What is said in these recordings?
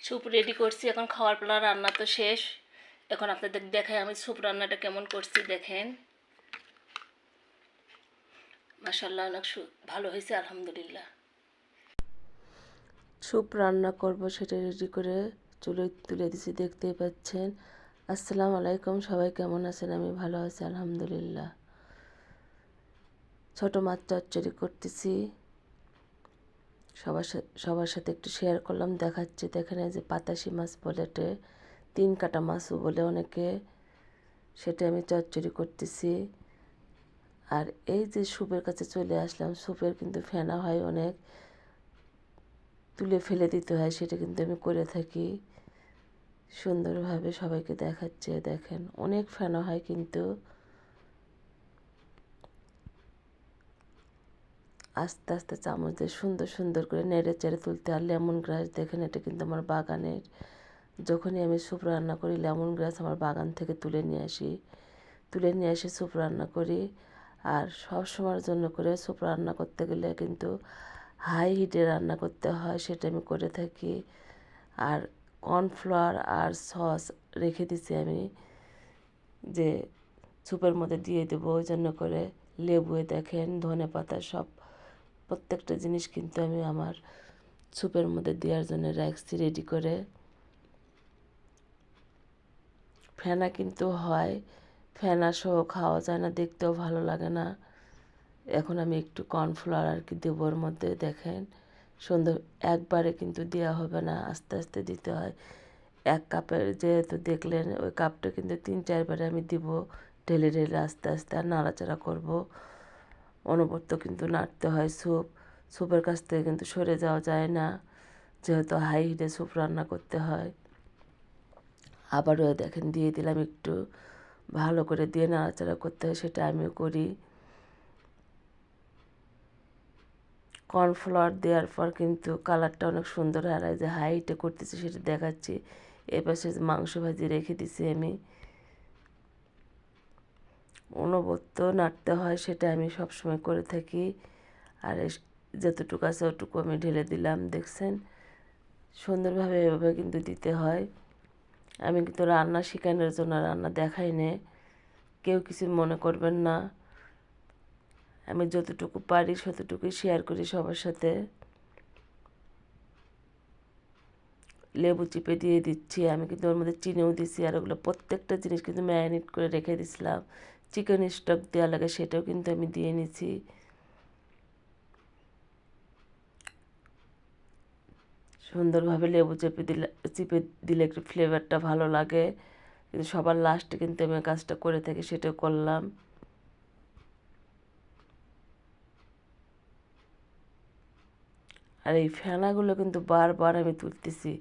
Soup ready করছি, এখন খাওয়ার পালা। রান্না তো শেষ। এখন আপনাদের দেখাই আমি স্যুপ রান্নাটা কেমন করছি। দেখেন, মাশাআল্লাহ, অনেক ভালো হয়েছে, আলহামদুলিল্লাহ। স্যুপ রান্না করব সেটা রেডি করে চুলে তুলে দিছি, দেখতেই পাচ্ছেন। আসসালামু আলাইকুম, সবাই কেমন আছেন? আমি ভালো আছি, আলহামদুলিল্লাহ। ছোট মাছ চচ্চড়ি করতেছি, সবার সাথে একটু শেয়ার করলাম, দেখাচ্ছি। দেখেন, এই যে পাতাশি মাছ বলে, 3 কাটা মাছও বলে অনেকে, সেটা আমি চচ্চড়ি করতেছি। আর এই যে স্যুপের কাছে চলে আসলাম, স্যুপের কিন্তু ফেনা হয় অনেক, তুলে ফেলে দিতে হয়, সেটা কিন্তু আমি করে থাকি সুন্দরভাবে। সবাইকে দেখাচ্ছে, দেখেন অনেক ফেনা হয়, কিন্তু আস্তে আস্তে চামচ দিয়ে সুন্দর সুন্দর করে নেড়ে চেড়ে তুলতে। আর লেমন গ্রাস দেখেন, এটা কিন্তু আমার বাগানের। যখনই আমি স্যুপ রান্না করি, লেমন গ্রাস আমার বাগান থেকে তুলে নিয়ে এসে স্যুপ রান্না করি। আর সব সময়ের জন্য করে স্যুপ রান্না করতে গেলে কিন্তু হাই হিটে রান্না করতে হয়, সেটা আমি করে থাকি। আর কর্নফ্লাওয়ার আর সস রেখে দিছি আমি, যে স্যুপের মধ্যে দিয়ে দেবো, ওই জন্য করে। লেবুয়ে দেখেন, ধনেপাতা, সব প্রত্যেকটা জিনিস কিন্তু আমি আমার স্যুপের মধ্যে দেওয়ার জন্য রাখছি রেডি করে। ফেনা কিন্তু হয়, ফেনা সহ খাওয়া যায় না, দেখতেও ভালো লাগে না। এখন আমি একটু কর্নফ্লাওয়ার আর কি দেবো ওর মধ্যে। দেখেন সুন্দর, একবারে কিন্তু দেওয়া হবে না, আস্তে আস্তে দিতে হয়। 1 কাপের যেহেতু দেখলেন, ওই কাপটা কিন্তু 3-4 বারে আমি দিব, ঢেলে ঢেলে আস্তে আস্তে। আর নাড়াচাড়া করবো, অনবরত কিন্তু নাড়তে হয়। স্যুপের কাছ থেকে কিন্তু সরে যাওয়া যায় না, যেহেতু হাই হিটে স্যুপ রান্না করতে হয়। আবারও দেখেন দিয়ে দিলাম একটু, ভালো করে দিয়ে নাড়াচাড়া করতে হয়, সেটা আমিও করি। কর্নফ্লাওয়ার দেওয়ার পর কিন্তু কালারটা অনেক সুন্দর হয়। আর যে হাই হিটে করতেছি সেটা দেখাচ্ছি। এপাশে মাংস ভাজি রেখে দিছি আমি, অনবরত নাড়তে হয়, সেটা আমি সবসময় করে থাকি। আর যতটুকু আছে ওটুকু আমি ঢেলে দিলাম, দেখছেন সুন্দরভাবে। এভাবে কিন্তু দিতে হয়। আমি কিন্তু রান্না শেখানোর জন্য রান্না দেখাই নে, কেউ কিছু মনে করবেন না। আমি যতটুকু পারি ততটুকুই শেয়ার করি সবার সাথে। লেবু চিপে দিয়ে দিচ্ছি, আমি কিন্তু ওর মধ্যে চিনিও দিচ্ছি। আর ওগুলো প্রত্যেকটা জিনিস কিন্তু ম্যারিনেট করে রেখে দিছিলাম। চিকেন স্টক দেওয়া লাগে, সেটাও কিন্তু আমি দিয়ে নিছি। সুন্দরভাবে লেবু চিপে দিলে একটু ফ্লেভারটা ভালো লাগে। কিন্তু সবার লাস্টে কিন্তু আমি কাজটা করে থাকি, সেটাও করলাম। আর এই ফেনাগুলো কিন্তু বারবার আমি তুলতেছি,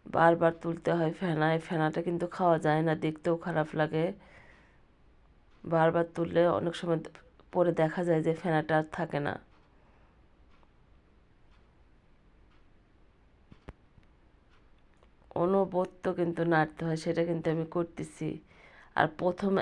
বারবার তুলতে হয় ফেনা। এই ফেনাটা কিন্তু খাওয়া যায় না, দেখতেও খারাপ লাগে। বারবার তুললে অনেক সময় পরে দেখা যায় যে ফেনাটা আর থাকে না। অনবরত কিন্তু নাড়তে হয়, সেটা কিন্তু আমি করতেছি। আর প্রথম